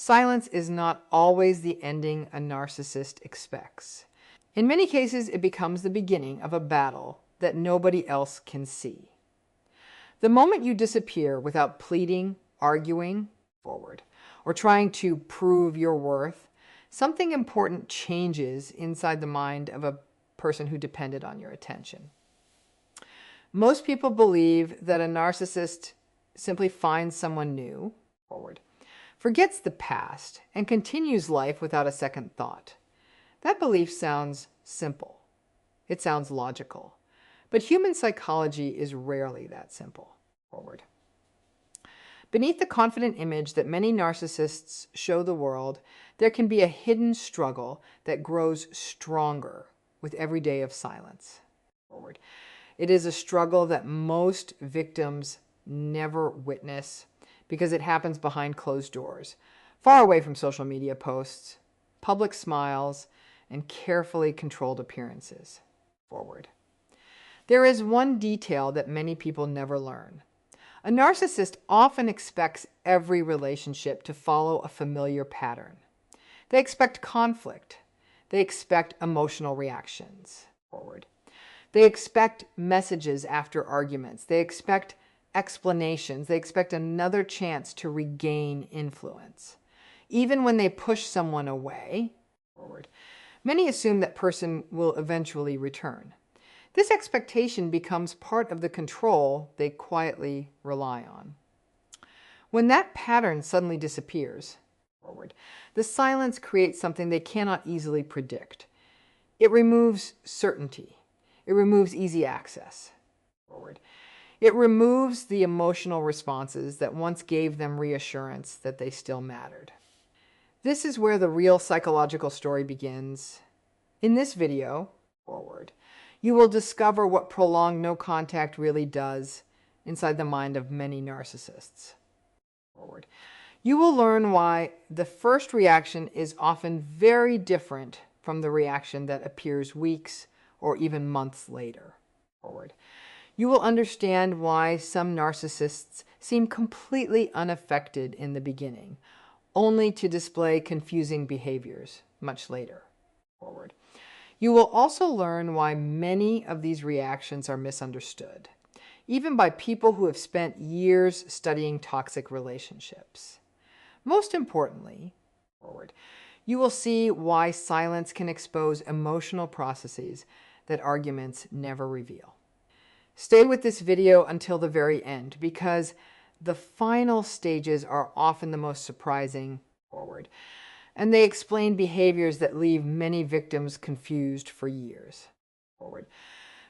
Silence is not always the ending a narcissist expects. In many cases, it becomes the beginning of a battle that nobody else can see. The moment you disappear without pleading, arguing forward, or trying to prove your worth, something important changes inside the mind of a person who depended on your attention. Most people believe that a narcissist simply finds someone new, forward, forgets the past, and continues life without a second thought. That belief sounds simple. It sounds logical. But human psychology is rarely that simple, forward. Beneath the confident image that many narcissists show the world, there can be a hidden struggle that grows stronger with every day of silence, forward. It is a struggle that most victims never witness because it happens behind closed doors, far away from social media posts, public smiles, and carefully controlled appearances, forward. There is one detail that many people never learn. A narcissist often expects every relationship to follow a familiar pattern. They expect conflict. They expect emotional reactions, forward. They expect messages after arguments. They expect explanations. They expect another chance to regain influence. Even when they push someone away, forward, many assume that person will eventually return. This expectation becomes part of the control they quietly rely on. When that pattern suddenly disappears, forward, the silence creates something they cannot easily predict. It removes certainty. It removes easy access, forward. It removes the emotional responses that once gave them reassurance that they still mattered. This is where the real psychological story begins. In this video, forward, you will discover what prolonged no contact really does inside the mind of many narcissists, forward. You will learn why the first reaction is often very different from the reaction that appears weeks or even months later, forward. You will understand why some narcissists seem completely unaffected in the beginning, only to display confusing behaviors much later, forward. You will also learn why many of these reactions are misunderstood, even by people who have spent years studying toxic relationships. Most importantly, forward, you will see why silence can expose emotional processes that arguments never reveal. Stay with this video until the very end because the final stages are often the most surprising, forward, and they explain behaviors that leave many victims confused for years, forward.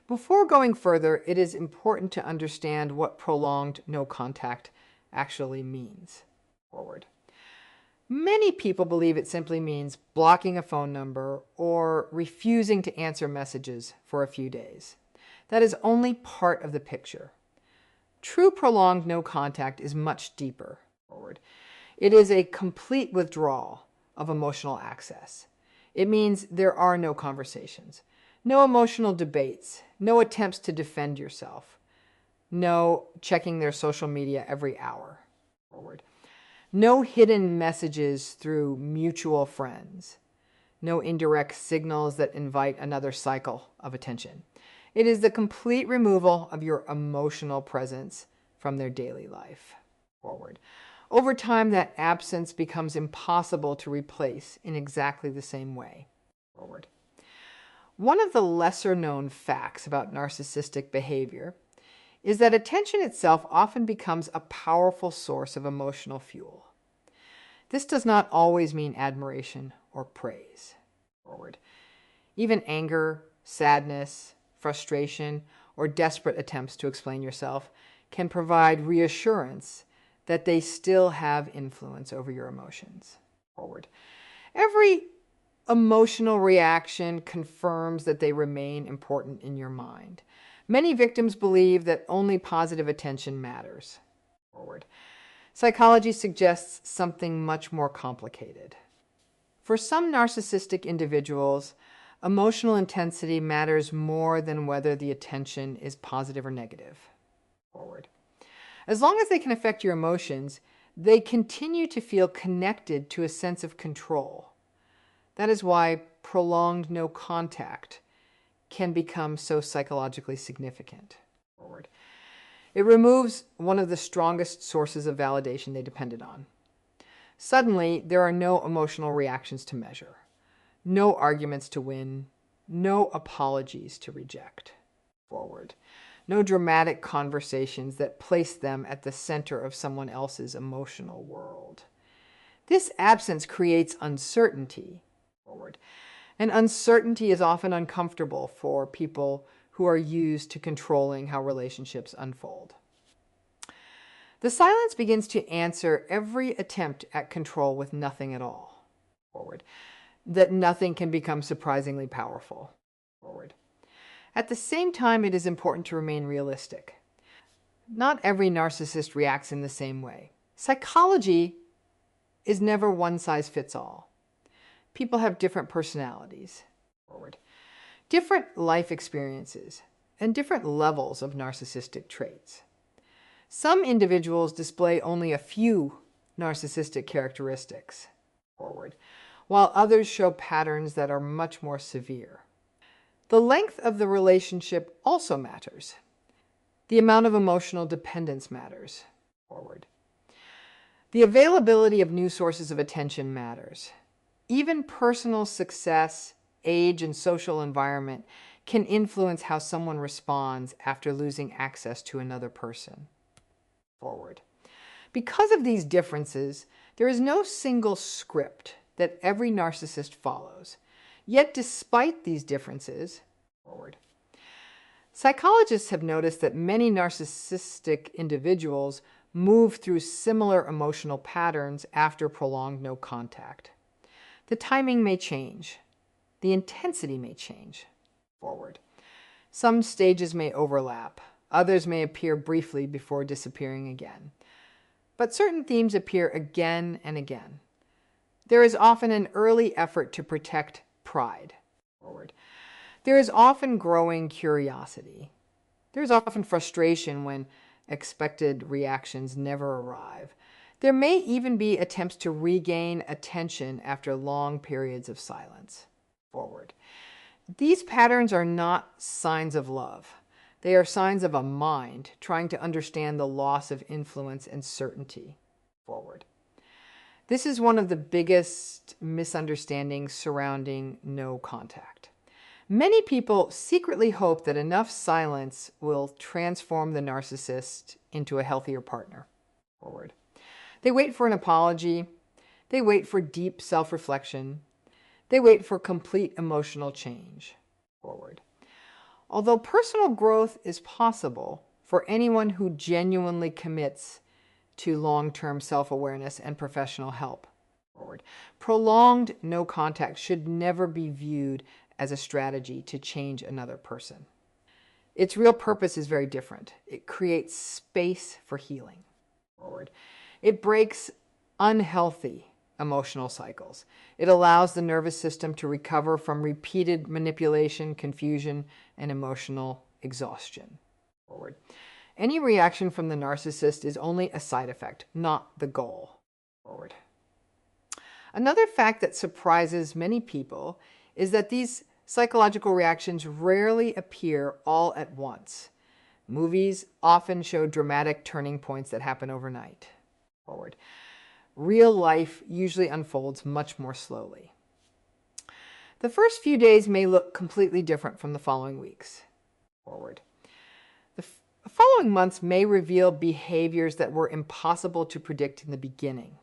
Before going further, it is important to understand what prolonged no contact actually means, forward. Many people believe it simply means blocking a phone number or refusing to answer messages for a few days. That is only part of the picture. True prolonged no contact is much deeper, forward. It is a complete withdrawal of emotional access. It means there are no conversations, no emotional debates, no attempts to defend yourself, no checking their social media every hour, forward. No hidden messages through mutual friends, no indirect signals that invite another cycle of attention. It is the complete removal of your emotional presence from their daily life, forward. Over time, that absence becomes impossible to replace in exactly the same way, forward. One of the lesser-known facts about narcissistic behavior is that attention itself often becomes a powerful source of emotional fuel. This does not always mean admiration or praise, forward. Even anger, sadness, frustration, or desperate attempts to explain yourself can provide reassurance that they still have influence over your emotions, forward. Every emotional reaction confirms that they remain important in your mind. Many victims believe that only positive attention matters, forward. Psychology suggests something much more complicated. For some narcissistic individuals, emotional intensity matters more than whether the attention is positive or negative, forward. As long as they can affect your emotions, They continue to feel connected to a sense of control. That is why prolonged no contact can become so psychologically significant. It removes one of the strongest sources of validation they depended on. Suddenly, there are no emotional reactions to measure, no arguments to win, no apologies to reject. No dramatic conversations that place them at the center of someone else's emotional world. This absence creates uncertainty. And uncertainty is often uncomfortable for people who are used to controlling how relationships unfold. The silence begins to answer every attempt at control with nothing at all. That nothing can become surprisingly powerful. At the same time, it is important to remain realistic. Not every narcissist reacts in the same way. Psychology is never one size fits all. People have different personalities, different life experiences, and different levels of narcissistic traits. Some individuals display only a few narcissistic characteristics, while others show patterns that are much more severe. The length of the relationship also matters. The amount of emotional dependence matters. The availability of new sources of attention matters. Even personal success, age, and social environment can influence how someone responds after losing access to another person. Because of these differences, there is no single script that every narcissist follows. Yet, despite these differences, psychologists have noticed that many narcissistic individuals move through similar emotional patterns after prolonged no contact. The timing may change. The intensity may change. Some stages may overlap. Others may appear briefly before disappearing again. But certain themes appear again and again. There is often an early effort to protect pride. There is often growing curiosity. There is often frustration when expected reactions never arrive. There may even be attempts to regain attention after long periods of silence. These patterns are not signs of love. They are signs of a mind trying to understand the loss of influence and certainty. This is one of the biggest misunderstandings surrounding no contact. Many people secretly hope that enough silence will transform the narcissist into a healthier partner. They wait for an apology. They wait for deep self-reflection. They wait for complete emotional change. Although personal growth is possible for anyone who genuinely commits to long-term self-awareness and professional help, prolonged no contact should never be viewed as a strategy to change another person. Its real purpose is very different. It creates space for healing. It breaks unhealthy emotional cycles. It allows the nervous system to recover from repeated manipulation, confusion, and emotional exhaustion. Any reaction from the narcissist is only a side effect, not the goal. Another fact that surprises many people is that these psychological reactions rarely appear all at once. Movies often show dramatic turning points that happen overnight. Real life usually unfolds much more slowly. The first few days may look completely different from the following weeks. The following months may reveal behaviors that were impossible to predict in the beginning.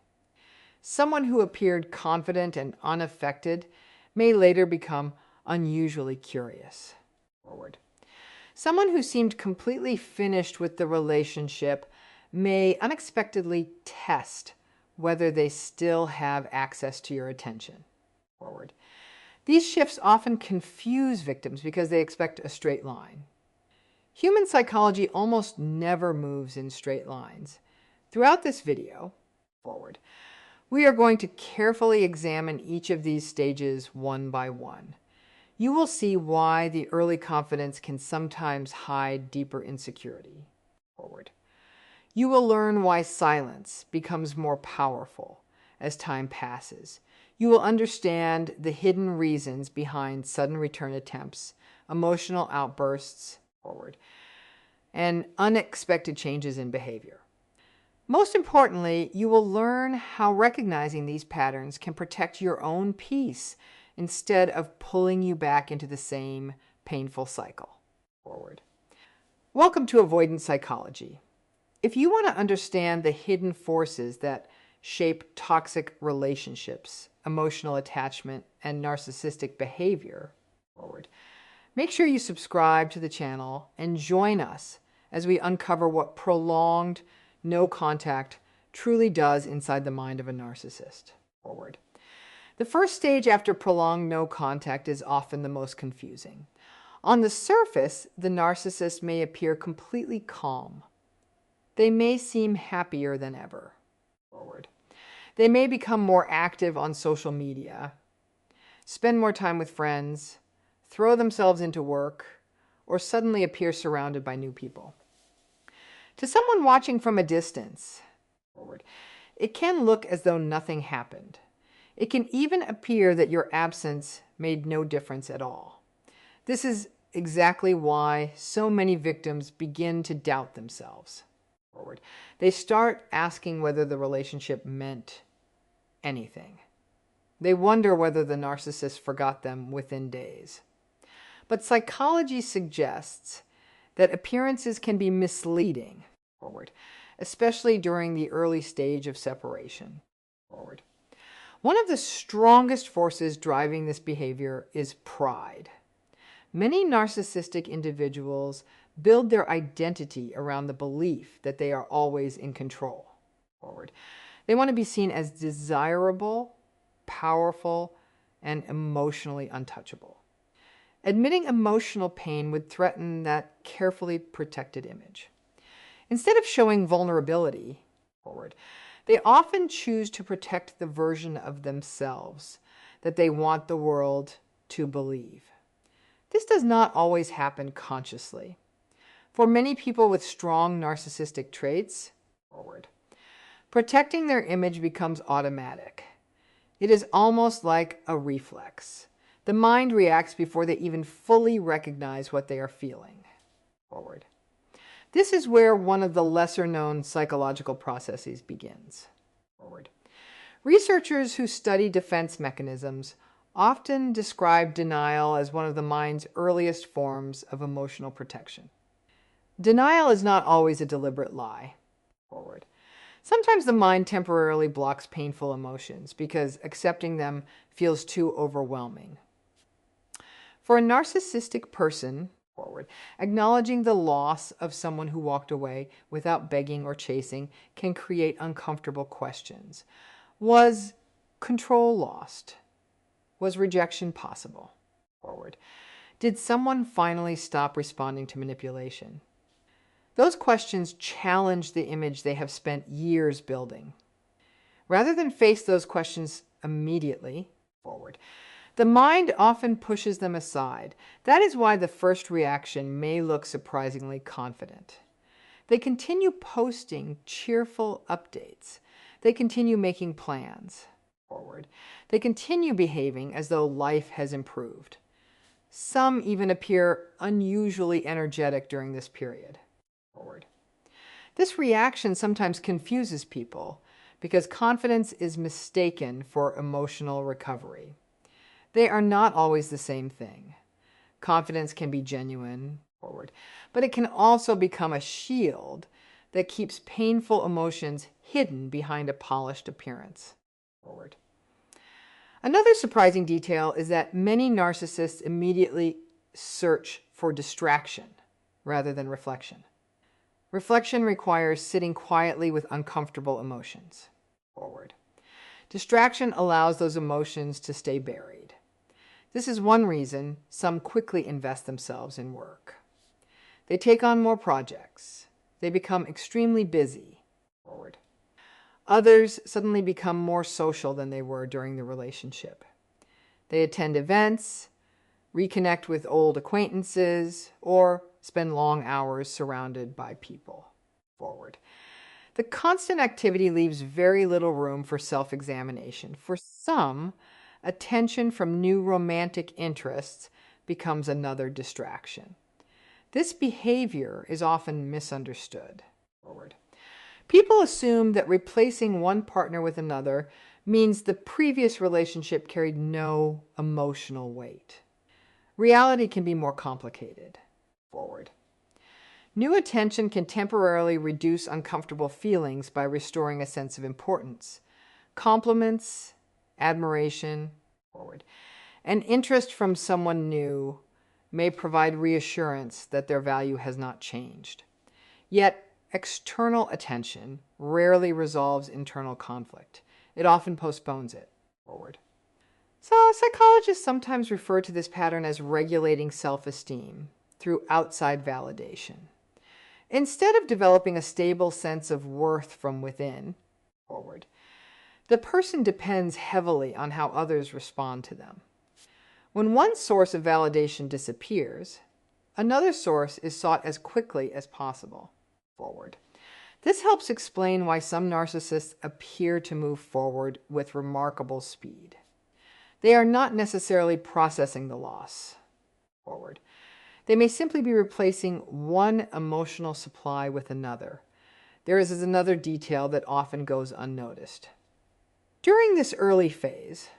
Someone who appeared confident and unaffected may later become unusually curious. Someone who seemed completely finished with the relationship may unexpectedly test whether they still have access to your attention. These shifts often confuse victims because they expect a straight line. Human psychology almost never moves in straight lines. Throughout this video, we are going to carefully examine each of these stages one by one. You will see why the early confidence can sometimes hide deeper insecurity. You will learn why silence becomes more powerful as time passes. You will understand the hidden reasons behind sudden return attempts, emotional outbursts, and unexpected changes in behavior. Most importantly, you will learn how recognizing these patterns can protect your own peace instead of pulling you back into the same painful cycle. Welcome to Avoidant Psychology. If you want to understand the hidden forces that shape toxic relationships, emotional attachment, and narcissistic behavior, make sure you subscribe to the channel and join us as we uncover what prolonged no contact truly does inside the mind of a narcissist. The first stage after prolonged no contact is often the most confusing. On the surface, the narcissist may appear completely calm. They may seem happier than ever. They may become more active on social media, spend more time with friends, throw themselves into work, or suddenly appear surrounded by new people. To someone watching from a distance, it can look as though nothing happened. It can even appear that your absence made no difference at all. This is exactly why so many victims begin to doubt themselves. They start asking whether the relationship meant anything. They wonder whether the narcissist forgot them within days. But psychology suggests that appearances can be misleading, especially during the early stage of separation. One of the strongest forces driving this behavior is pride. Many narcissistic individuals build their identity around the belief that they are always in control. They want to be seen as desirable, powerful, and emotionally untouchable. Admitting emotional pain would threaten that carefully protected image. Instead of showing vulnerability, they often choose to protect the version of themselves that they want the world to believe. This does not always happen consciously. For many people with strong narcissistic traits, protecting their image becomes automatic. It is almost like a reflex. The mind reacts before they even fully recognize what they are feeling. This is where one of the lesser-known psychological processes begins. Researchers who study defense mechanisms often describe denial as one of the mind's earliest forms of emotional protection. Denial is not always a deliberate lie. Sometimes the mind temporarily blocks painful emotions because accepting them feels too overwhelming. For a narcissistic person, acknowledging the loss of someone who walked away without begging or chasing can create uncomfortable questions. Was control lost? Was rejection possible? Did someone finally stop responding to manipulation? Those questions challenge the image they have spent years building. Rather than face those questions immediately, the mind often pushes them aside. That is why the first reaction may look surprisingly confident. They continue posting cheerful updates. They continue making plans. They continue behaving as though life has improved. Some even appear unusually energetic during this period. This reaction sometimes confuses people because confidence is mistaken for emotional recovery. They are not always the same thing. Confidence can be genuine, but it can also become a shield that keeps painful emotions hidden behind a polished appearance. Another surprising detail is that many narcissists immediately search for distraction rather than reflection. Reflection requires sitting quietly with uncomfortable emotions. Distraction allows those emotions to stay buried. This is one reason some quickly invest themselves in work. They take on more projects. They become extremely busy. Others suddenly become more social than they were during the relationship. They attend events, reconnect with old acquaintances, or spend long hours surrounded by people. The constant activity leaves very little room for self-examination. For some, attention from new romantic interests becomes another distraction. This behavior is often misunderstood. People assume that replacing one partner with another means the previous relationship carried no emotional weight. Reality can be more complicated. New attention can temporarily reduce uncomfortable feelings by restoring a sense of importance. Compliments, admiration, and interest from someone new may provide reassurance that their value has not changed. Yet, external attention rarely resolves internal conflict. It often postpones it. So, psychologists sometimes refer to this pattern as regulating self-esteem through outside validation. Instead of developing a stable sense of worth from within, the person depends heavily on how others respond to them. When one source of validation disappears, another source is sought as quickly as possible. This helps explain why some narcissists appear to move forward with remarkable speed. They are not necessarily processing the loss. They may simply be replacing one emotional supply with another. There is another detail that often goes unnoticed. During this early phase,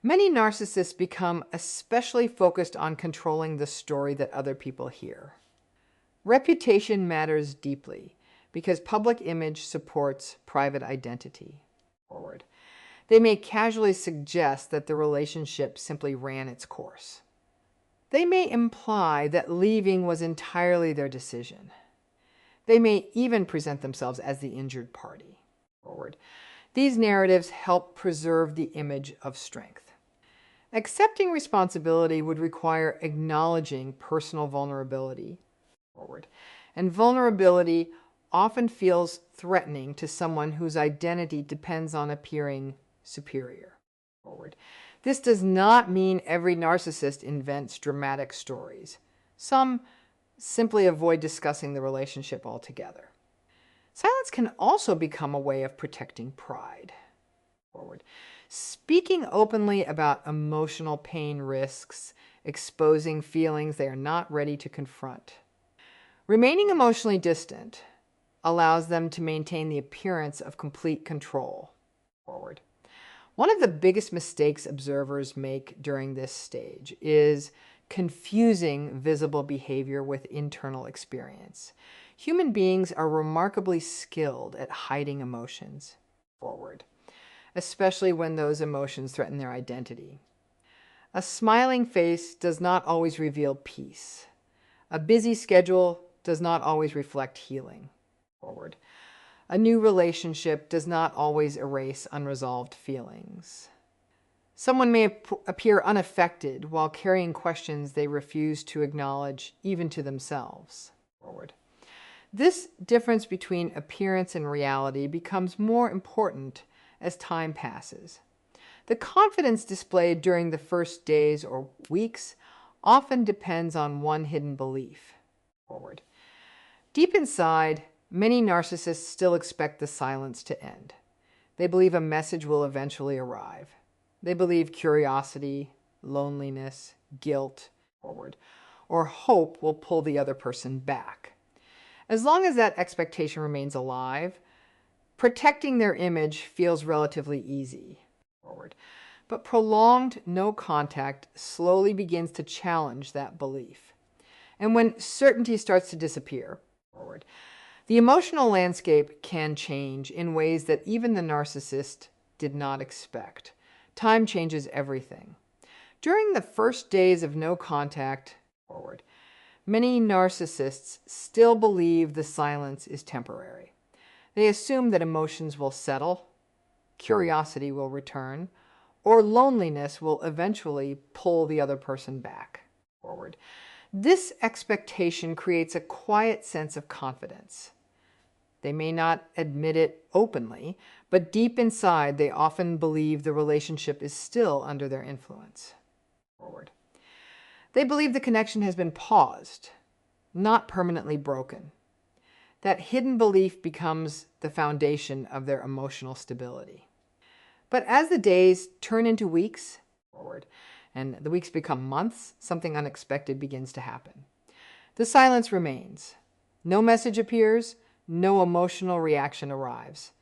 many narcissists become especially focused on controlling the story that other people hear. Reputation matters deeply because public image supports private identity. They may casually suggest that the relationship simply ran its course. They may imply that leaving was entirely their decision. They may even present themselves as the injured party. These narratives help preserve the image of strength. Accepting responsibility would require acknowledging personal vulnerability. And vulnerability often feels threatening to someone whose identity depends on appearing superior. This does not mean every narcissist invents dramatic stories. Some simply avoid discussing the relationship altogether. Silence can also become a way of protecting pride. Speaking openly about emotional pain risks exposing feelings they are not ready to confront. Remaining emotionally distant allows them to maintain the appearance of complete control. One of the biggest mistakes observers make during this stage is confusing visible behavior with internal experience. Human beings are remarkably skilled at hiding emotions, especially when those emotions threaten their identity. A smiling face does not always reveal peace. A busy schedule does not always reflect healing. A new relationship does not always erase unresolved feelings. Someone may appear unaffected while carrying questions they refuse to acknowledge even to themselves. This difference between appearance and reality becomes more important as time passes. The confidence displayed during the first days or weeks often depends on one hidden belief. Deep inside, many narcissists still expect the silence to end. They believe a message will eventually arrive. They believe curiosity, loneliness, guilt, or hope will pull the other person back. As long as that expectation remains alive, protecting their image feels relatively easy. But prolonged no contact slowly begins to challenge that belief. And when certainty starts to disappear, the emotional landscape can change in ways that even the narcissist did not expect. Time changes everything. During the first days of no contact, many narcissists still believe the silence is temporary. They assume that emotions will settle, curiosity will return, or loneliness will eventually pull the other person back. This expectation creates a quiet sense of confidence. They may not admit it openly, but deep inside they often believe the relationship is still under their influence. They believe the connection has been paused, not permanently broken. That hidden belief becomes the foundation of their emotional stability. But as the days turn into weeks, and the weeks become months, something unexpected begins to happen. The silence remains. No message appears, no emotional reaction arrives,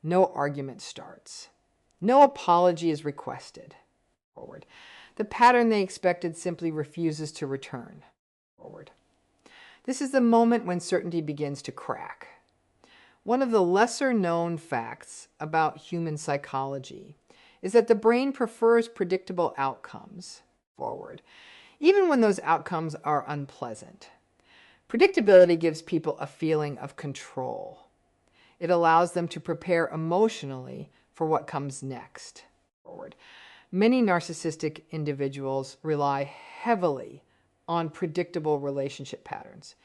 no argument starts, no apology is requested. The pattern they expected simply refuses to return. This is the moment when certainty begins to crack. One of the lesser known facts about human psychology is that the brain prefers predictable outcomes even when those outcomes are unpleasant. Predictability gives people a feeling of control. It allows them to prepare emotionally for what comes next. Many narcissistic individuals rely heavily on predictable relationship patterns.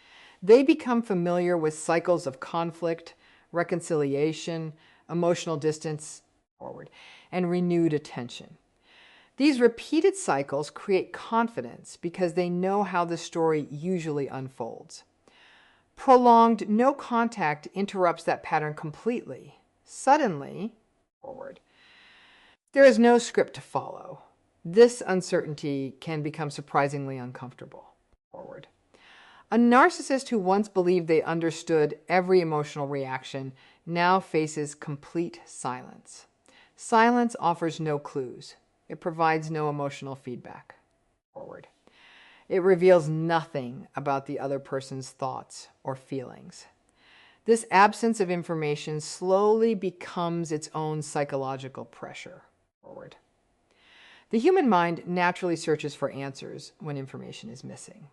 They become familiar with cycles of conflict, reconciliation, emotional distance, and renewed attention. These repeated cycles create confidence because they know how the story usually unfolds. Prolonged no contact interrupts that pattern completely. Suddenly, there is no script to follow. This uncertainty can become surprisingly uncomfortable. A narcissist who once believed they understood every emotional reaction now faces complete silence. Silence offers no clues. It provides no emotional feedback. It reveals nothing about the other person's thoughts or feelings. This absence of information slowly becomes its own psychological pressure. The human mind naturally searches for answers when information is missing.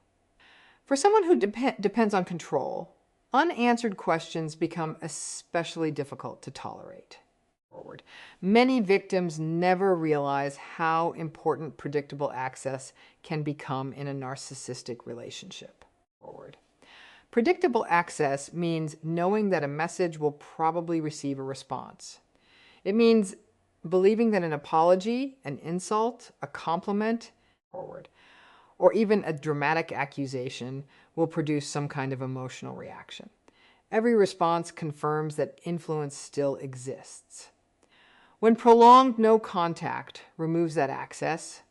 For someone who depends on control, unanswered questions become especially difficult to tolerate. Many victims never realize how important predictable access can become in a narcissistic relationship. Predictable access means knowing that a message will probably receive a response. It means believing that an apology, an insult, a compliment, or even a dramatic accusation will produce some kind of emotional reaction. Every response confirms that influence still exists. When prolonged no contact removes that access,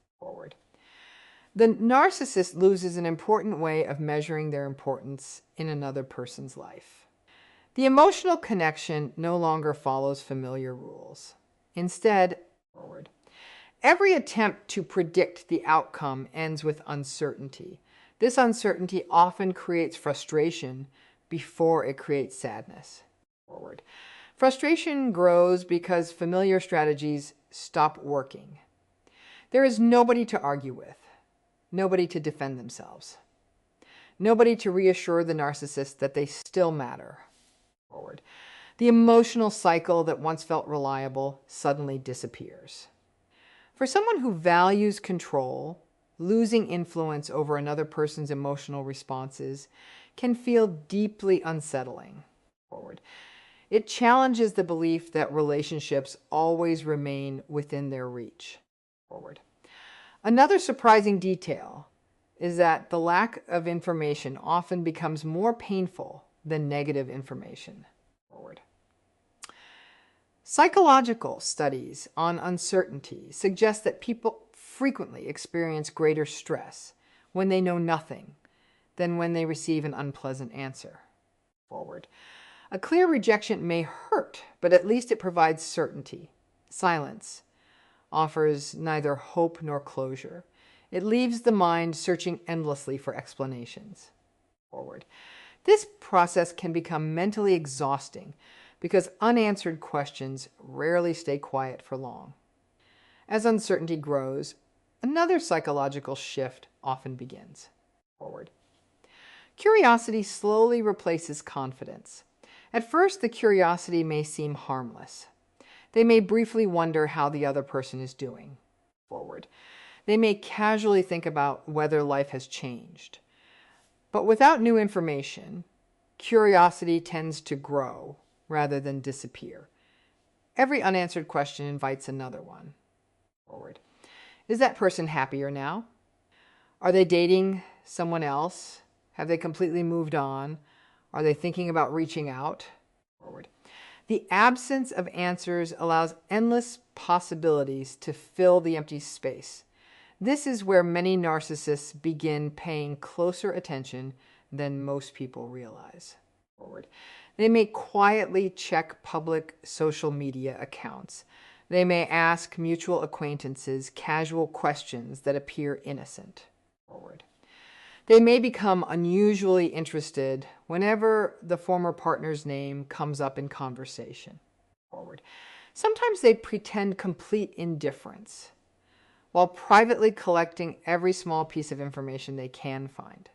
the narcissist loses an important way of measuring their importance in another person's life. The emotional connection no longer follows familiar rules. Instead, every attempt to predict the outcome ends with uncertainty. This uncertainty often creates frustration before it creates sadness. Frustration grows because familiar strategies stop working. There is nobody to argue with, nobody to defend themselves, nobody to reassure the narcissist that they still matter. The emotional cycle that once felt reliable suddenly disappears. For someone who values control, losing influence over another person's emotional responses can feel deeply unsettling. It challenges the belief that relationships always remain within their reach. Another surprising detail is that the lack of information often becomes more painful than negative information. Psychological studies on uncertainty suggest that people frequently experience greater stress when they know nothing than when they receive an unpleasant answer. A clear rejection may hurt, but at least it provides certainty. Silence offers neither hope nor closure. It leaves the mind searching endlessly for explanations. This process can become mentally exhausting because unanswered questions rarely stay quiet for long. As uncertainty grows, another psychological shift often begins. Curiosity slowly replaces confidence. At first, the curiosity may seem harmless. They may briefly wonder how the other person is doing. They may casually think about whether life has changed. But without new information, curiosity tends to grow rather than disappear. Every unanswered question invites another one. Is that person happier now? Are they dating someone else? Have they completely moved on? Are they thinking about reaching out? Forward. The absence of answers allows endless possibilities to fill the empty space. This is where many narcissists begin paying closer attention than most people realize. Forward. They may quietly check public social media accounts. They may ask mutual acquaintances casual questions that appear innocent. Forward. They may become unusually interested whenever the former partner's name comes up in conversation. Forward. Sometimes they pretend complete indifference while privately collecting every small piece of information they can find.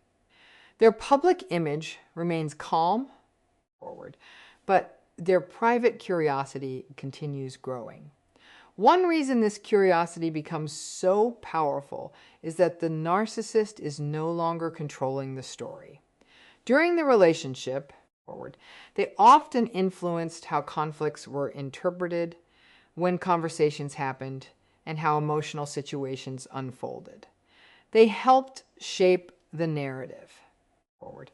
Their public image remains calm, forward, but their private curiosity continues growing. One reason this curiosity becomes so powerful is that the narcissist is no longer controlling the story. During the relationship, forward, they often influenced how conflicts were interpreted, when conversations happened, and how emotional situations unfolded. They helped shape the narrative. Forward.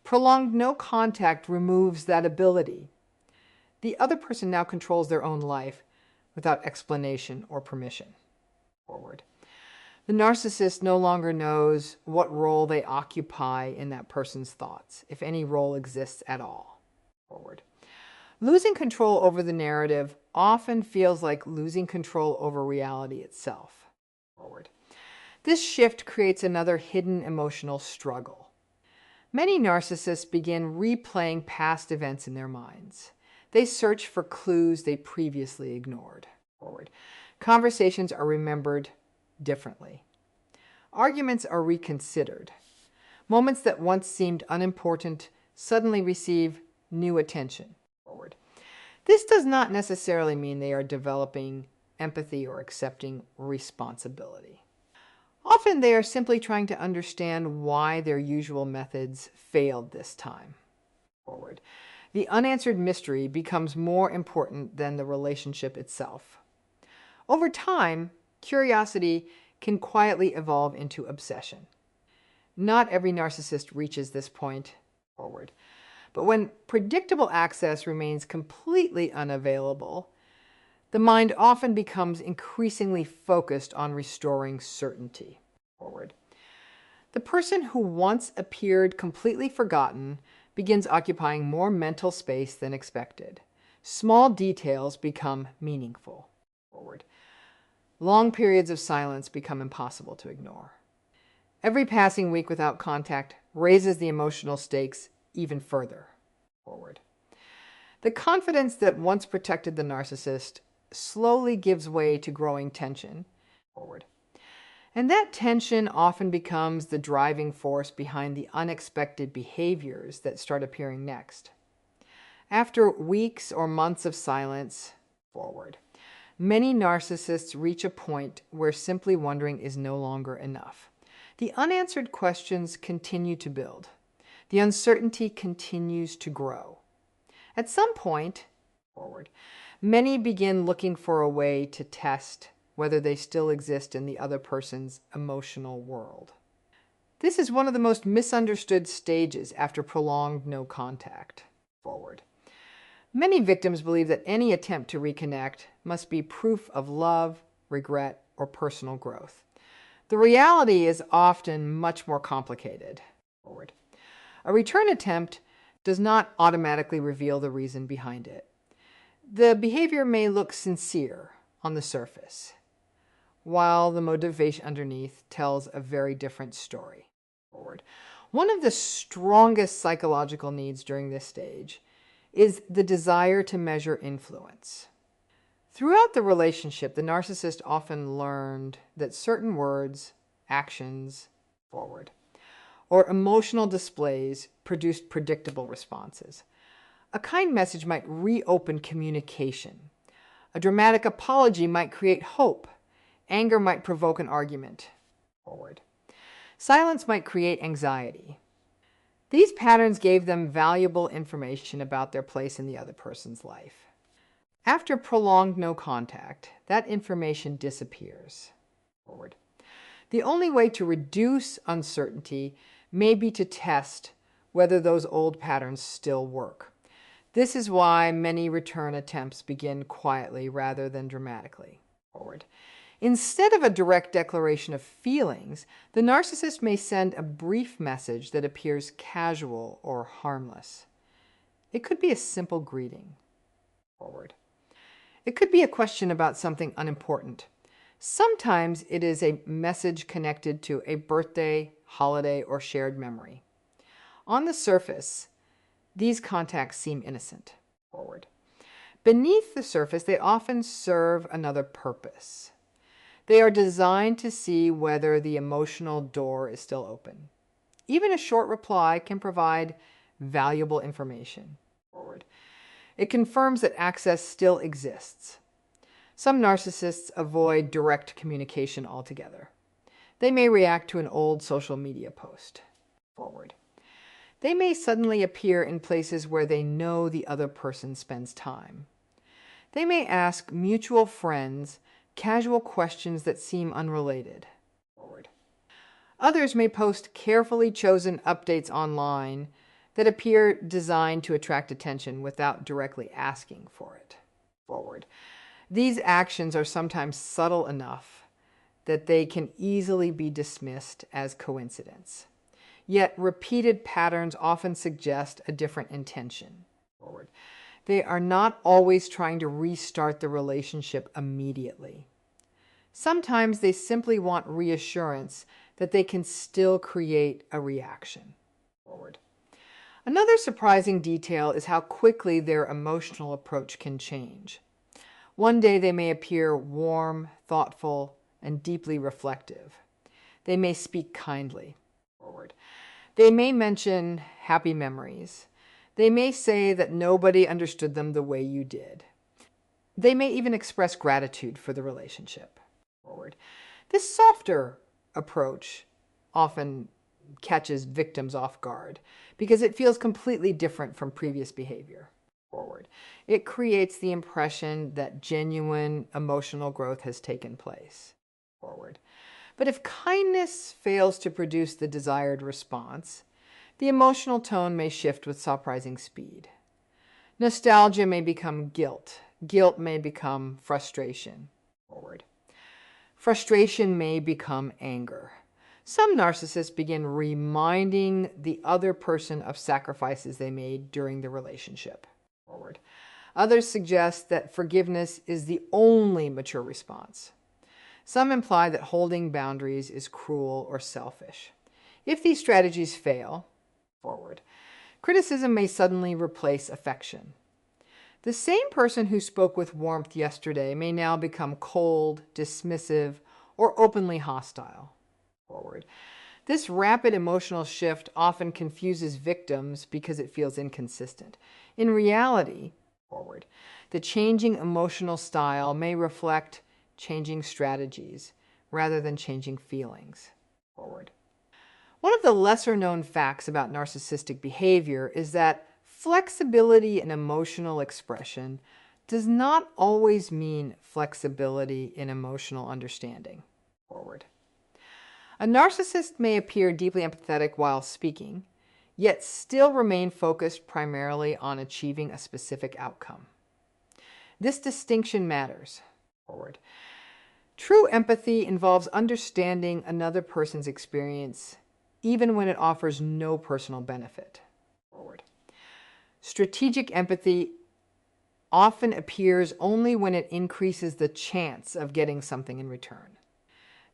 Prolonged no contact removes that ability. The other person now controls their own life without explanation or permission. Forward. The narcissist no longer knows what role they occupy in that person's thoughts, if any role exists at all. Forward. Losing control over the narrative often feels like losing control over reality itself. Forward. This shift creates another hidden emotional struggle. Many narcissists begin replaying past events in their minds. They search for clues they previously ignored. Forward. Conversations are remembered differently. Arguments are reconsidered. Moments that once seemed unimportant suddenly receive new attention. Forward. This does not necessarily mean they are developing empathy or accepting responsibility. Often they are simply trying to understand why their usual methods failed this time. Forward. The unanswered mystery becomes more important than the relationship itself. Over time, curiosity can quietly evolve into obsession. Not every narcissist reaches this point. Forward. But when predictable access remains completely unavailable, the mind often becomes increasingly focused on restoring certainty. Forward. The person who once appeared completely forgotten begins occupying more mental space than expected. Small details become meaningful. Forward. Long periods of silence become impossible to ignore. Every passing week without contact raises the emotional stakes even further. Forward. The confidence that once protected the narcissist slowly gives way to growing tension. Forward. And that tension often becomes the driving force behind the unexpected behaviors that start appearing next. After weeks or months of silence, forward, many narcissists reach a point where simply wondering is no longer enough. The unanswered questions continue to build. The uncertainty continues to grow. At some point, forward, many begin looking for a way to test whether they still exist in the other person's emotional world. This is one of the most misunderstood stages after prolonged no contact. Forward. Many victims believe that any attempt to reconnect must be proof of love, regret, or personal growth. The reality is often much more complicated. Forward. A return attempt does not automatically reveal the reason behind it. The behavior may look sincere on the surface, while the motivation underneath tells a very different story. Forward. One of the strongest psychological needs during this stage is the desire to measure influence. Throughout the relationship, the narcissist often learned that certain words, actions, forward, or emotional displays produced predictable responses. A kind message might reopen communication. A dramatic apology might create hope. Anger might provoke an argument. Forward. Silence might create anxiety. These patterns gave them valuable information about their place in the other person's life. After prolonged no contact, that information disappears. Forward. The only way to reduce uncertainty may be to test whether those old patterns still work. This is why many return attempts begin quietly rather than dramatically. Forward. Instead of a direct declaration of feelings, the narcissist may send a brief message that appears casual or harmless. It could be a simple greeting. Forward. It could be a question about something unimportant. Sometimes it is a message connected to a birthday, holiday, or shared memory. On the surface, these contacts seem innocent. Forward. Beneath the surface, they often serve another purpose. They are designed to see whether the emotional door is still open. Even a short reply can provide valuable information. Forward. It confirms that access still exists. Some narcissists avoid direct communication altogether. They may react to an old social media post. Forward. They may suddenly appear in places where they know the other person spends time. They may ask mutual friends casual questions that seem unrelated. Forward. Others may post carefully chosen updates online that appear designed to attract attention without directly asking for it. Forward. These actions are sometimes subtle enough that they can easily be dismissed as coincidence. Yet repeated patterns often suggest a different intention. Forward. They are not always trying to restart the relationship immediately. Sometimes they simply want reassurance that they can still create a reaction. Forward. Another surprising detail is how quickly their emotional approach can change. One day they may appear warm, thoughtful, and deeply reflective. They may speak kindly. Forward. They may mention happy memories. They may say that nobody understood them the way you did. They may even express gratitude for the relationship. Forward. This softer approach often catches victims off guard because it feels completely different from previous behavior. Forward. It creates the impression that genuine emotional growth has taken place. Forward. But if kindness fails to produce the desired response, the emotional tone may shift with surprising speed. Nostalgia may become guilt. Guilt may become frustration. Forward. Frustration may become anger. Some narcissists begin reminding the other person of sacrifices they made during the relationship. Forward. Others suggest that forgiveness is the only mature response. Some imply that holding boundaries is cruel or selfish. If these strategies fail, forward, criticism may suddenly replace affection. The same person who spoke with warmth yesterday may now become cold, dismissive, or openly hostile. Forward. This rapid emotional shift often confuses victims because it feels inconsistent. In reality, forward, the changing emotional style may reflect changing strategies rather than changing feelings. Forward. One of the lesser-known facts about narcissistic behavior is that flexibility in emotional expression does not always mean flexibility in emotional understanding. Forward. A narcissist may appear deeply empathetic while speaking, yet still remain focused primarily on achieving a specific outcome. This distinction matters. Forward. True empathy involves understanding another person's experience, even when it offers no personal benefit. Forward. Strategic empathy often appears only when it increases the chance of getting something in return.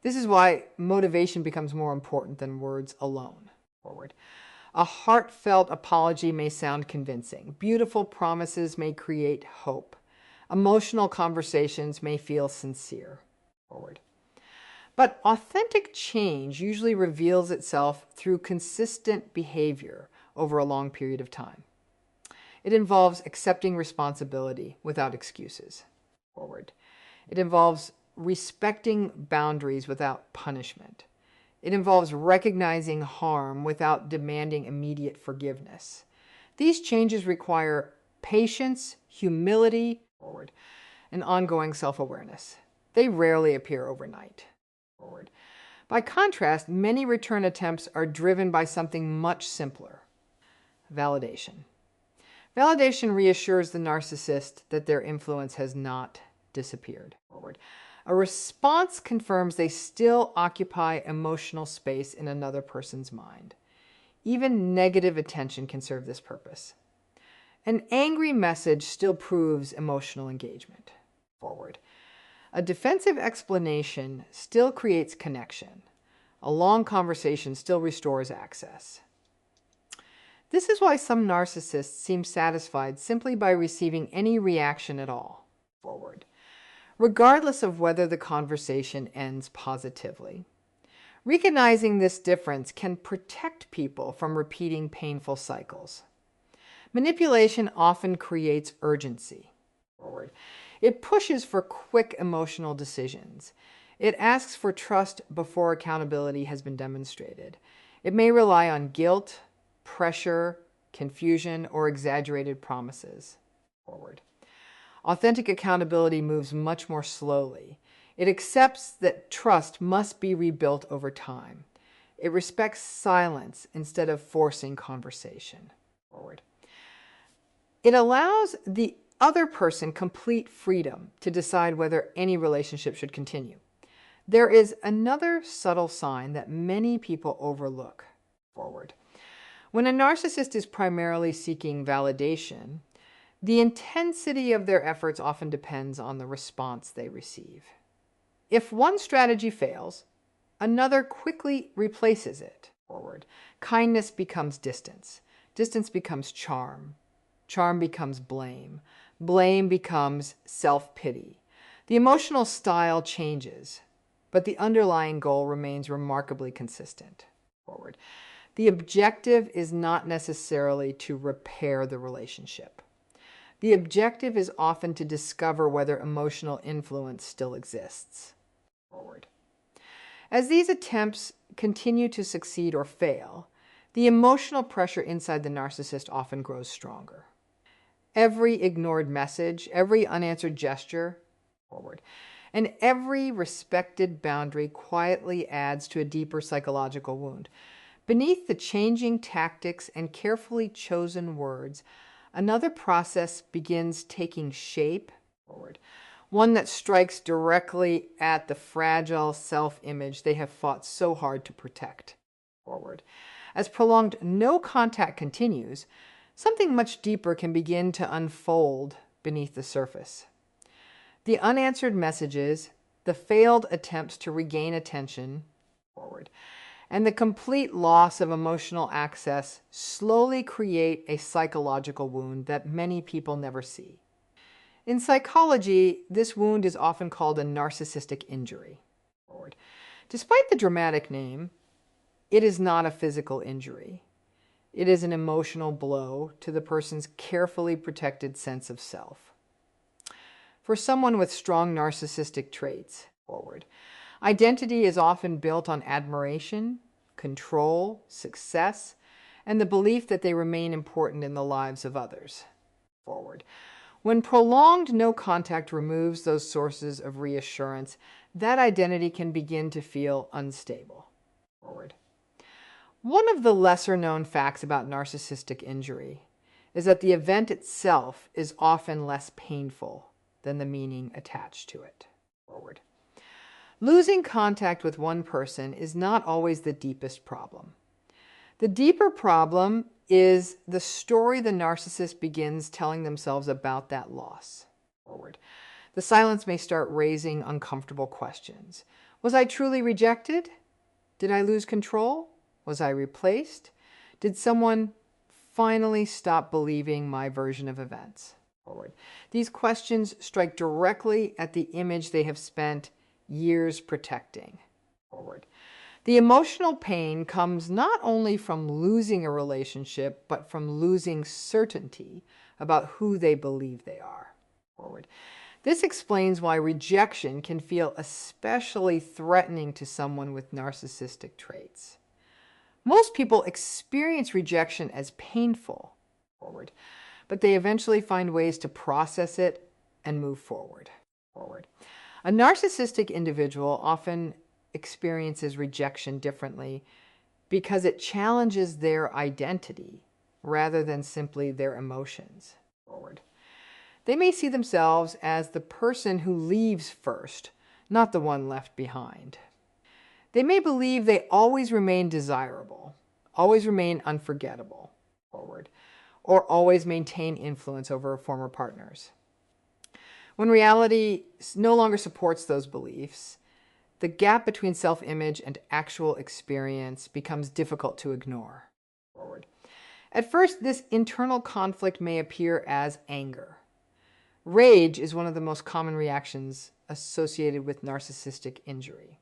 This is why motivation becomes more important than words alone. Forward. A heartfelt apology may sound convincing. Beautiful promises may create hope. Emotional conversations may feel sincere. Forward. But authentic change usually reveals itself through consistent behavior over a long period of time. It involves accepting responsibility without excuses. Forward. It involves respecting boundaries without punishment. It involves recognizing harm without demanding immediate forgiveness. These changes require patience, humility, forward, and ongoing self-awareness. They rarely appear overnight. Forward. By contrast, many return attempts are driven by something much simpler: validation. Validation reassures the narcissist that their influence has not disappeared. A response confirms they still occupy emotional space in another person's mind. Even negative attention can serve this purpose. An angry message still proves emotional engagement. A defensive explanation still creates connection. A long conversation still restores access. This is why some narcissists seem satisfied simply by receiving any reaction at all, regardless of whether the conversation ends positively. Recognizing this difference can protect people from repeating painful cycles. Manipulation often creates urgency. It pushes for quick emotional decisions. It asks for trust before accountability has been demonstrated. It may rely on guilt, pressure, confusion, or exaggerated promises. Authentic accountability moves much more slowly. It accepts that trust must be rebuilt over time. It respects silence instead of forcing conversation. It allows the other person complete freedom to decide whether any relationship should continue. There is another subtle sign that many people overlook. When a narcissist is primarily seeking validation, the intensity of their efforts often depends on the response they receive. If one strategy fails, another quickly replaces it. Kindness becomes distance. Distance becomes charm. Charm becomes blame. Blame becomes self-pity. The emotional style changes, but the underlying goal remains remarkably consistent. The objective is not necessarily to repair the relationship. The objective is often to discover whether emotional influence still exists. As these attempts continue to succeed or fail, the emotional pressure inside the narcissist often grows stronger. Every ignored message, every unanswered gesture, and every respected boundary quietly adds to a deeper psychological wound. Beneath the changing tactics and carefully chosen words, another process begins taking shape, one that strikes directly at the fragile self-image they have fought so hard to protect. As prolonged no contact continues, something much deeper can begin to unfold beneath the surface. The unanswered messages, the failed attempts to regain attention, and the complete loss of emotional access slowly create a psychological wound that many people never see. In psychology, this wound is often called a narcissistic injury. Despite the dramatic name, it is not a physical injury. It is an emotional blow to the person's carefully protected sense of self. For someone with strong narcissistic traits, identity is often built on admiration, control, success, and the belief that they remain important in the lives of others. When prolonged no contact removes those sources of reassurance, that identity can begin to feel unstable. One of the lesser-known facts about narcissistic injury is that the event itself is often less painful than the meaning attached to it. Losing contact with one person is not always the deepest problem. The deeper problem is the story the narcissist begins telling themselves about that loss. The silence may start raising uncomfortable questions. Was I truly rejected? Did I lose control? Was I replaced? Did someone finally stop believing my version of events? These questions strike directly at the image they have spent years protecting. The emotional pain comes not only from losing a relationship, but from losing certainty about who they believe they are. This explains why rejection can feel especially threatening to someone with narcissistic traits. Most people experience rejection as painful, but they eventually find ways to process it and move forward. A narcissistic individual often experiences rejection differently because it challenges their identity rather than simply their emotions. Forward. They may see themselves as the person who leaves first, not the one left behind. They may believe they always remain desirable, always remain unforgettable, forward, or always maintain influence over former partners. When reality no longer supports those beliefs, the gap between self-image and actual experience becomes difficult to ignore. Forward. At first, this internal conflict may appear as anger. Rage is one of the most common reactions associated with narcissistic injury.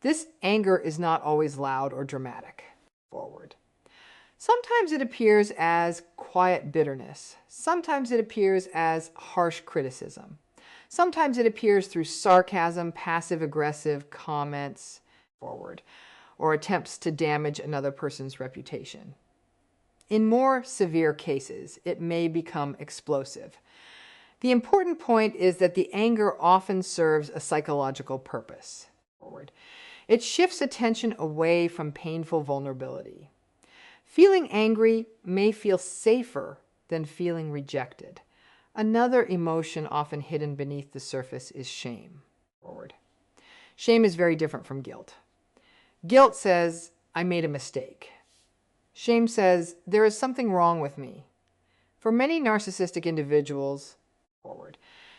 This anger is not always loud or dramatic. Forward. Sometimes it appears as quiet bitterness. Sometimes it appears as harsh criticism. Sometimes it appears through sarcasm, passive-aggressive comments, forward, or attempts to damage another person's reputation. In more severe cases, it may become explosive. The important point is that the anger often serves a psychological purpose. Forward. It shifts attention away from painful vulnerability. Feeling angry may feel safer than feeling rejected. Another emotion often hidden beneath the surface is shame. Forward. Shame is very different from guilt. Guilt says, I made a mistake. Shame says, there is something wrong with me. For many narcissistic individuals, forward,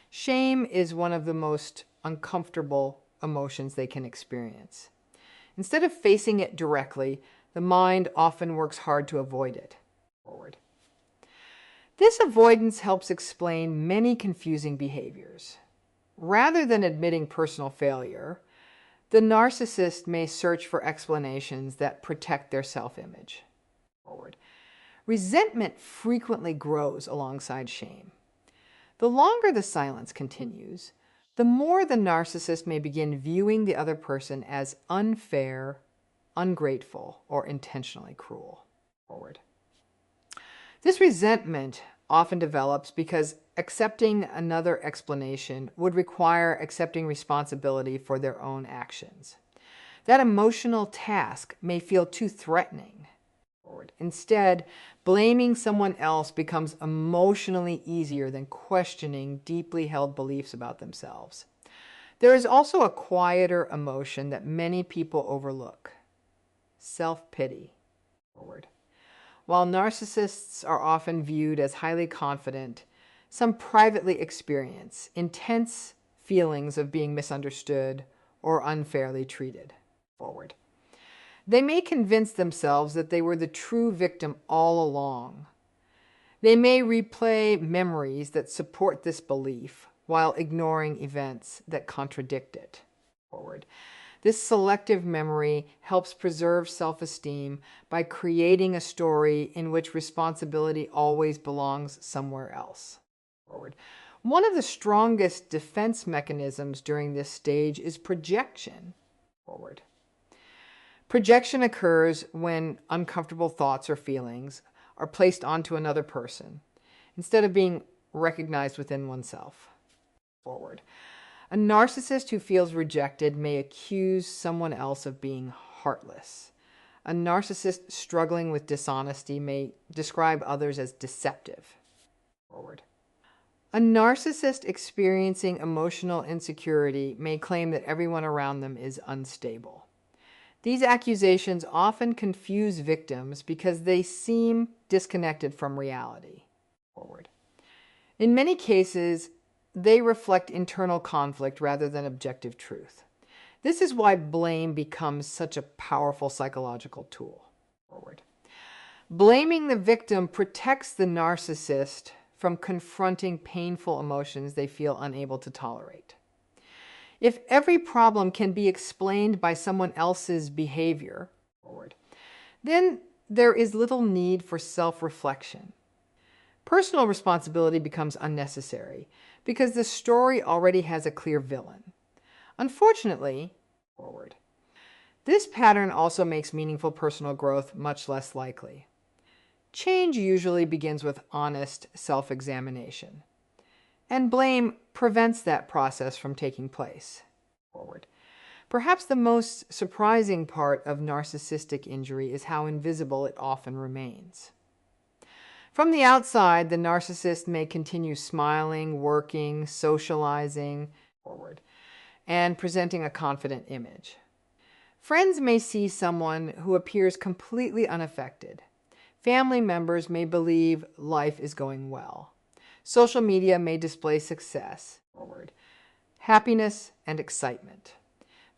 shame is one of the most uncomfortable emotions they can experience. Instead of facing it directly, the mind often works hard to avoid it. Forward. This avoidance helps explain many confusing behaviors. Rather than admitting personal failure, the narcissist may search for explanations that protect their self-image. Forward. Resentment frequently grows alongside shame. The longer the silence continues, the more the narcissist may begin viewing the other person as unfair, ungrateful, or intentionally cruel. Forward. This resentment often develops because accepting another explanation would require accepting responsibility for their own actions. That emotional task may feel too threatening. Forward. Instead, blaming someone else becomes emotionally easier than questioning deeply held beliefs about themselves. There is also a quieter emotion that many people overlook: self-pity. Forward. While narcissists are often viewed as highly confident, some privately experience intense feelings of being misunderstood or unfairly treated. Forward. They may convince themselves that they were the true victim all along. They may replay memories that support this belief while ignoring events that contradict it. Forward. This selective memory helps preserve self-esteem by creating a story in which responsibility always belongs somewhere else. Forward. One of the strongest defense mechanisms during this stage is projection. Forward. Projection occurs when uncomfortable thoughts or feelings are placed onto another person instead of being recognized within oneself. Forward. A narcissist who feels rejected may accuse someone else of being heartless. A narcissist struggling with dishonesty may describe others as deceptive. Forward. A narcissist experiencing emotional insecurity may claim that everyone around them is unstable. These accusations often confuse victims because they seem disconnected from reality. Forward. In many cases, they reflect internal conflict rather than objective truth. This is why blame becomes such a powerful psychological tool. Forward. Blaming the victim protects the narcissist from confronting painful emotions they feel unable to tolerate. If every problem can be explained by someone else's behavior, forward, then there is little need for self-reflection. Personal responsibility becomes unnecessary because the story already has a clear villain. Unfortunately, forward, this pattern also makes meaningful personal growth much less likely. Change usually begins with honest self-examination, and blame prevents that process from taking place. Forward. Perhaps the most surprising part of narcissistic injury is how invisible it often remains. From the outside, the narcissist may continue smiling, working, socializing, forward, and presenting a confident image. Friends may see someone who appears completely unaffected. Family members may believe life is going well. Social media may display success, forward, happiness, and excitement.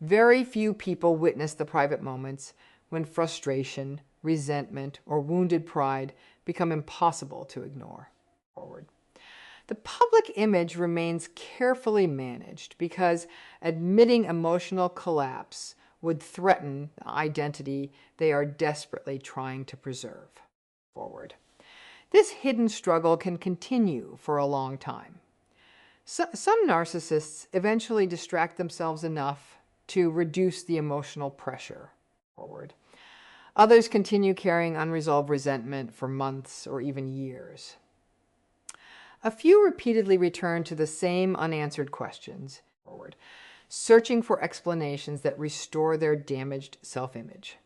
Very few people witness the private moments when frustration, resentment, or wounded pride become impossible to ignore, forward. The public image remains carefully managed because admitting emotional collapse would threaten the identity they are desperately trying to preserve, forward. This hidden struggle can continue for a long time. Some narcissists eventually distract themselves enough to reduce the emotional pressure, forward. Others continue carrying unresolved resentment for months or even years. A few repeatedly return to the same unanswered questions, forward, searching for explanations that restore their damaged self-image.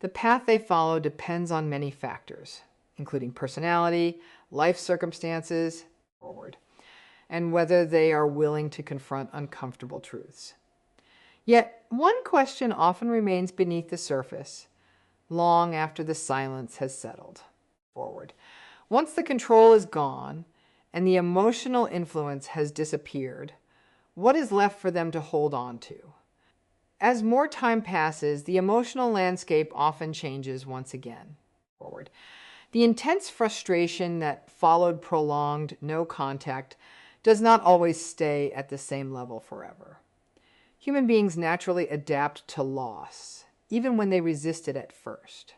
The path they follow depends on many factors, including personality, life circumstances, forward, and whether they are willing to confront uncomfortable truths. Yet, one question often remains beneath the surface, long after the silence has settled, forward. Once the control is gone and the emotional influence has disappeared, what is left for them to hold on to? As more time passes, the emotional landscape often changes once again, forward. The intense frustration that followed prolonged no contact does not always stay at the same level forever. Human beings naturally adapt to loss, even when they resist it at first,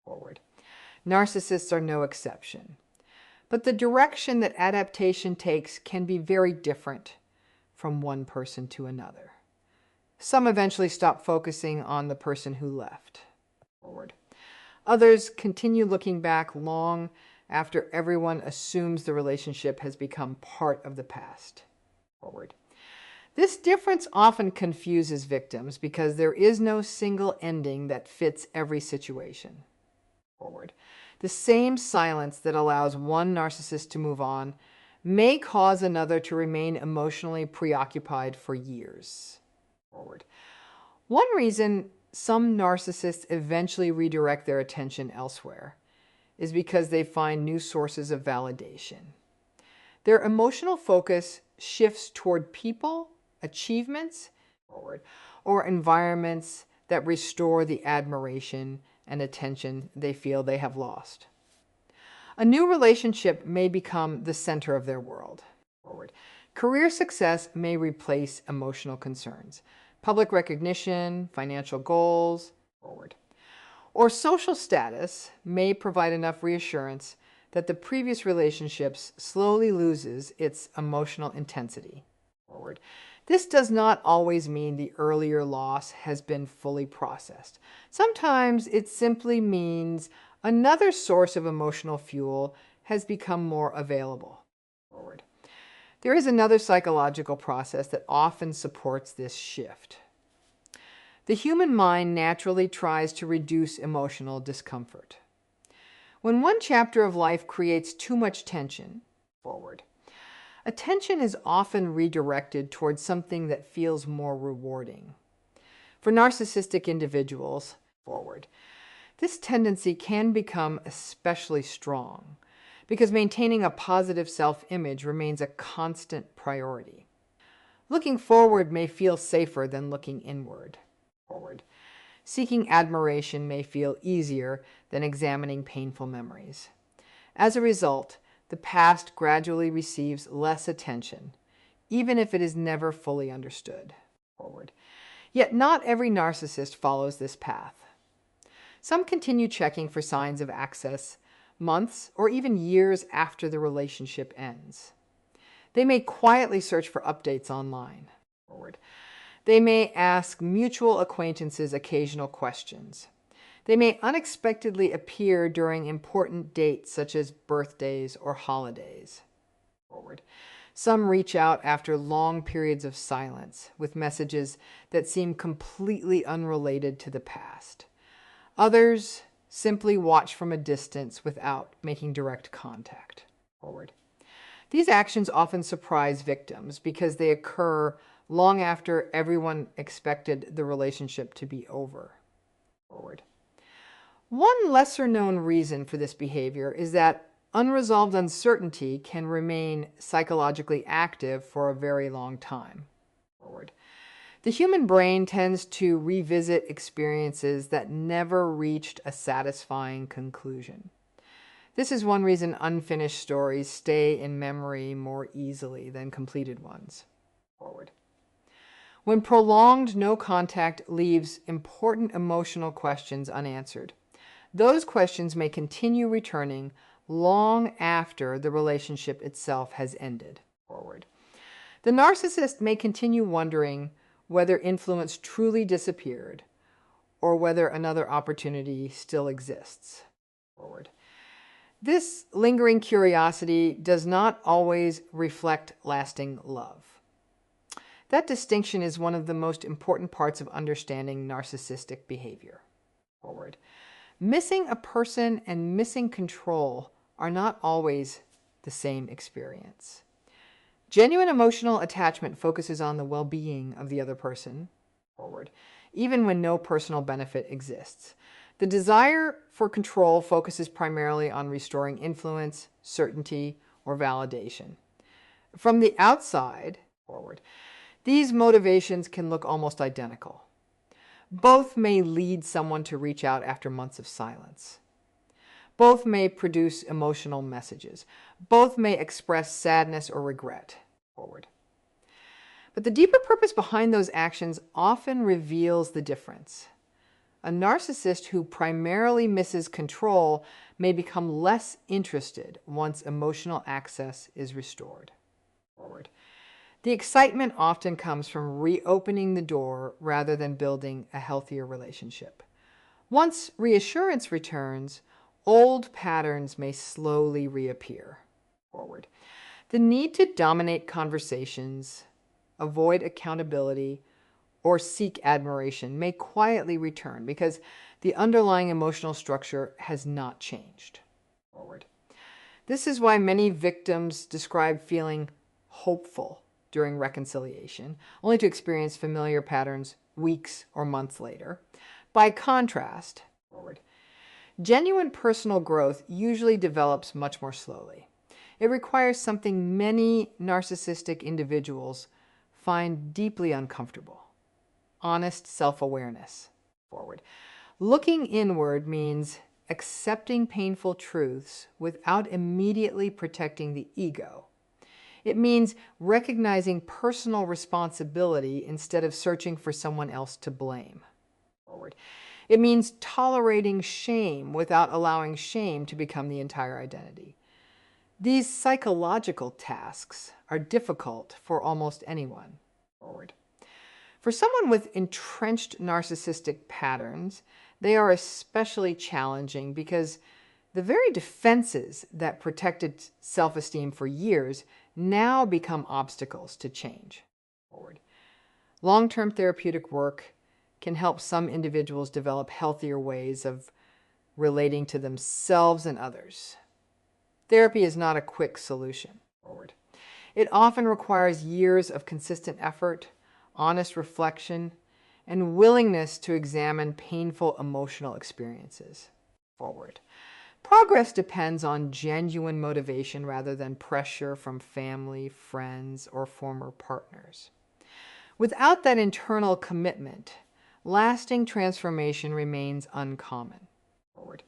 forward. Narcissists are no exception. But the direction that adaptation takes can be very different from one person to another. Some eventually stop focusing on the person who left, forward. Others continue looking back long after everyone assumes the relationship has become part of the past, forward. This difference often confuses victims because there is no single ending that fits every situation, forward. The same silence that allows one narcissist to move on may cause another to remain emotionally preoccupied for years, forward. One reason some narcissists eventually redirect their attention elsewhere is because they find new sources of validation. Their emotional focus shifts toward people, achievements, forward, or environments that restore the admiration and attention they feel they have lost. A new relationship may become the center of their world, forward. Career success may replace emotional concerns. Public recognition, financial goals, forward. Or social status may provide enough reassurance that the previous relationships slowly loses its emotional intensity, forward. This does not always mean the earlier loss has been fully processed. Sometimes it simply means another source of emotional fuel has become more available, forward. There is another psychological process that often supports this shift. The human mind naturally tries to reduce emotional discomfort. When one chapter of life creates too much tension, forward, attention is often redirected towards something that feels more rewarding. For narcissistic individuals, forward, this tendency can become especially strong because maintaining a positive self-image remains a constant priority. Looking forward may feel safer than looking inward, forward. Seeking admiration may feel easier than examining painful memories. As a result, the past gradually receives less attention, even if it is never fully understood, forward. Yet not every narcissist follows this path. Some continue checking for signs of access months or even years after the relationship ends. They may quietly search for updates online, forward. They may ask mutual acquaintances occasional questions. They may unexpectedly appear during important dates such as birthdays or holidays, forward. Some reach out after long periods of silence with messages that seem completely unrelated to the past. Others simply watch from a distance without making direct contact. Forward. These actions often surprise victims because they occur long after everyone expected the relationship to be over. Forward. One lesser-known reason for this behavior is that unresolved uncertainty can remain psychologically active for a very long time. Forward. The human brain tends to revisit experiences that never reached a satisfying conclusion. This is one reason unfinished stories stay in memory more easily than completed ones. Forward. When prolonged no contact leaves important emotional questions unanswered, those questions may continue returning long after the relationship itself has ended. Forward. The narcissist may continue wondering whether influence truly disappeared or whether another opportunity still exists. Forward. This lingering curiosity does not always reflect lasting love. That distinction is one of the most important parts of understanding narcissistic behavior. Forward. Missing a person and missing control are not always the same experience. Genuine emotional attachment focuses on the well-being of the other person. Forward. Even when no personal benefit exists. The desire for control focuses primarily on restoring influence, certainty, or validation. From the outside, forward, these motivations can look almost identical. Both may lead someone to reach out after months of silence. Both may produce emotional messages. Both may express sadness or regret. Forward. But the deeper purpose behind those actions often reveals the difference. A narcissist who primarily misses control may become less interested once emotional access is restored. Forward. The excitement often comes from reopening the door rather than building a healthier relationship. Once reassurance returns, old patterns may slowly reappear. Forward. The need to dominate conversations, avoid accountability, or seek admiration may quietly return because the underlying emotional structure has not changed. Forward. This is why many victims describe feeling hopeful during reconciliation, only to experience familiar patterns weeks or months later. By contrast, forward, genuine personal growth usually develops much more slowly. It requires something many narcissistic individuals find deeply uncomfortable: honest self-awareness. Forward. Looking inward means accepting painful truths without immediately protecting the ego. It means recognizing personal responsibility instead of searching for someone else to blame. Forward. It means tolerating shame without allowing shame to become the entire identity. These psychological tasks are difficult for almost anyone. Forward. For someone with entrenched narcissistic patterns, they are especially challenging because the very defenses that protected self-esteem for years now become obstacles to change. Forward. Long-term therapeutic work can help some individuals develop healthier ways of relating to themselves and others. Therapy is not a quick solution. Forward. It often requires years of consistent effort, honest reflection, and willingness to examine painful emotional experiences. Forward. Progress depends on genuine motivation rather than pressure from family, friends, or former partners. Without that internal commitment, lasting transformation remains uncommon. Forward.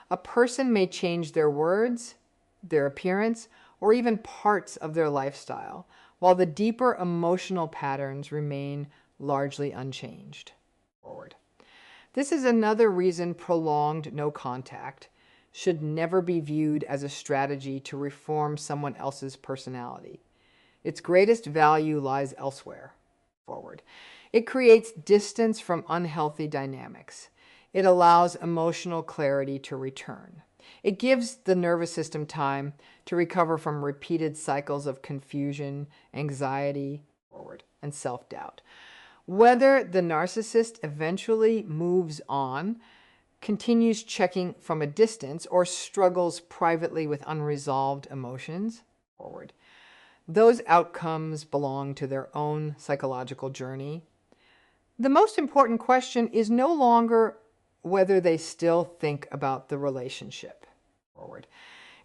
A person may change their words, their appearance, or even parts of their lifestyle, while the deeper emotional patterns remain largely unchanged. Forward. This is another reason prolonged no contact should never be viewed as a strategy to reform someone else's personality. Its greatest value lies elsewhere. Forward. It creates distance from unhealthy dynamics. It allows emotional clarity to return. It gives the nervous system time to recover from repeated cycles of confusion, anxiety, forward, and self-doubt. Whether the narcissist eventually moves on continues checking from a distance, or struggles privately with unresolved emotions, forward. Those outcomes belong to their own psychological journey. The most important question is no longer whether they still think about the relationship, forward.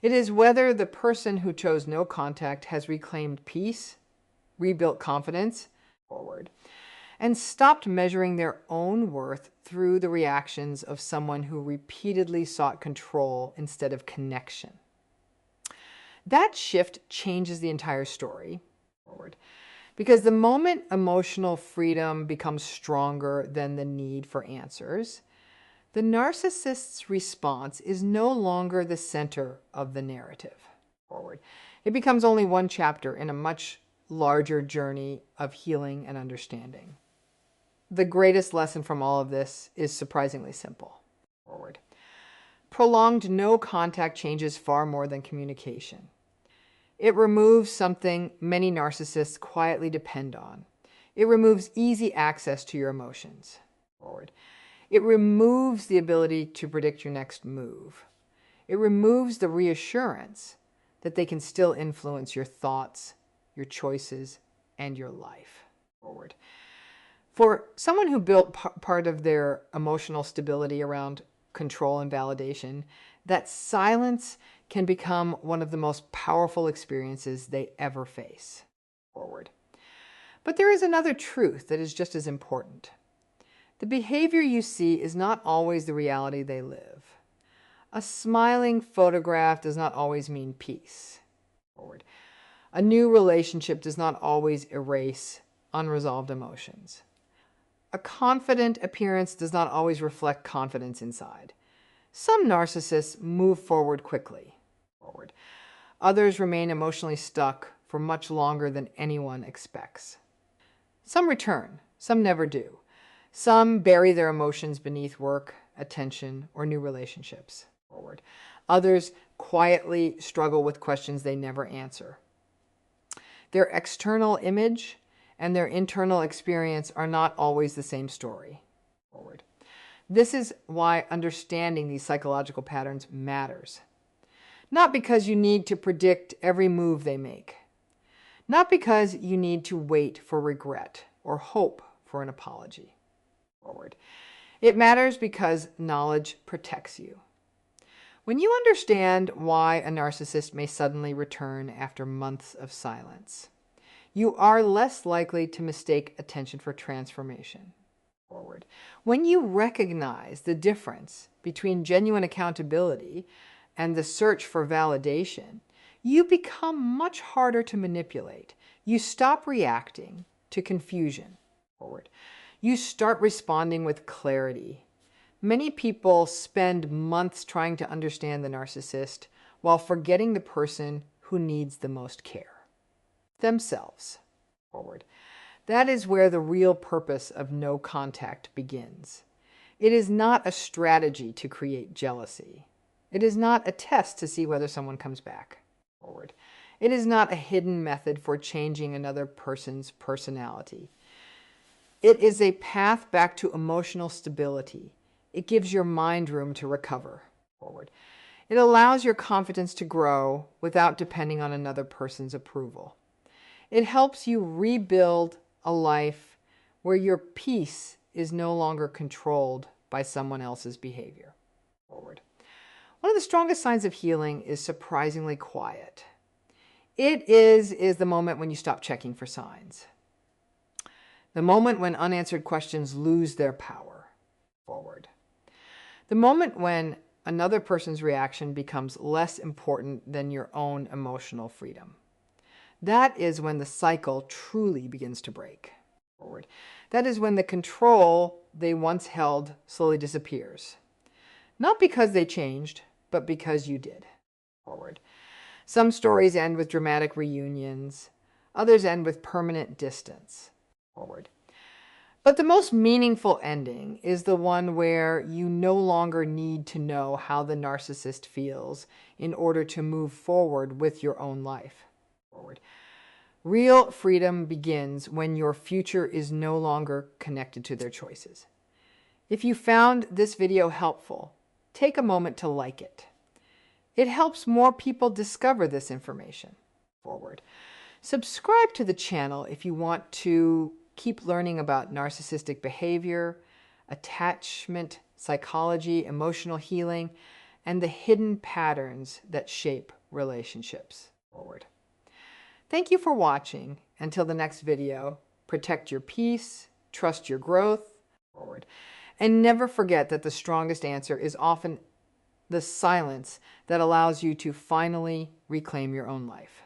It is whether the person who chose no contact has reclaimed peace, rebuilt confidence, forward, and stopped measuring their own worth through the reactions of someone who repeatedly sought control instead of connection. That shift changes the entire story, forward, because the moment emotional freedom becomes stronger than the need for answers, the narcissist's response is no longer the center of the narrative, forward. It becomes only one chapter in a much larger journey of healing and understanding. The greatest lesson from all of this is surprisingly simple, forward. Prolonged no contact changes far more than communication. It removes something many narcissists quietly depend on. It removes easy access to your emotions, forward. It removes the ability to predict your next move. It removes the reassurance that they can still influence your thoughts, your choices, and your life, forward. For someone who built part of their emotional stability around control and validation, that silence can become one of the most powerful experiences they ever face, forward. But there is another truth that is just as important. The behavior you see is not always the reality they live. A smiling photograph does not always mean peace, forward. A new relationship does not always erase unresolved emotions. A confident appearance does not always reflect confidence inside. Some narcissists move forward quickly, forward. Others remain emotionally stuck for much longer than anyone expects. Some return, some never do. Some bury their emotions beneath work, attention, or new relationships, forward. Others quietly struggle with questions they never answer. Their external image and their internal experience are not always the same story, forward. This is why understanding these psychological patterns matters. Not because you need to predict every move they make. Not because you need to wait for regret or hope for an apology, forward. It matters because knowledge protects you. When you understand why a narcissist may suddenly return after months of silence, you are less likely to mistake attention for transformation, forward. When you recognize the difference between genuine accountability and the search for validation, you become much harder to manipulate. You stop reacting to confusion, forward. You start responding with clarity. Many people spend months trying to understand the narcissist while forgetting the person who needs the most care. Themselves, forward. That is where the real purpose of no contact begins. It is not a strategy to create jealousy. It is not a test to see whether someone comes back, forward. It is not a hidden method for changing another person's personality. It is a path back to emotional stability. It gives your mind room to recover, forward. It allows your confidence to grow without depending on another person's approval. It helps you rebuild a life where your peace is no longer controlled by someone else's behavior, forward. One of the strongest signs of healing is surprisingly quiet. It is the moment when you stop checking for signs. The moment when unanswered questions lose their power, forward. The moment when another person's reaction becomes less important than your own emotional freedom. That is when the cycle truly begins to break, forward. That is when the control they once held slowly disappears. Not because they changed, but because you did, forward. Some stories end with dramatic reunions. Others end with permanent distance, forward. But the most meaningful ending is the one where you no longer need to know how the narcissist feels in order to move forward with your own life, forward. Real freedom begins when your future is no longer connected to their choices. If you found this video helpful, take a moment to like it. It helps more people discover this information forward. Subscribe to the channel if you want to keep learning about narcissistic behavior, attachment psychology, emotional healing, and the hidden patterns that shape relationships forward. Thank you for watching. Until the next video, protect your peace, trust your growth forward, and never forget that the strongest answer is often the silence that allows you to finally reclaim your own life.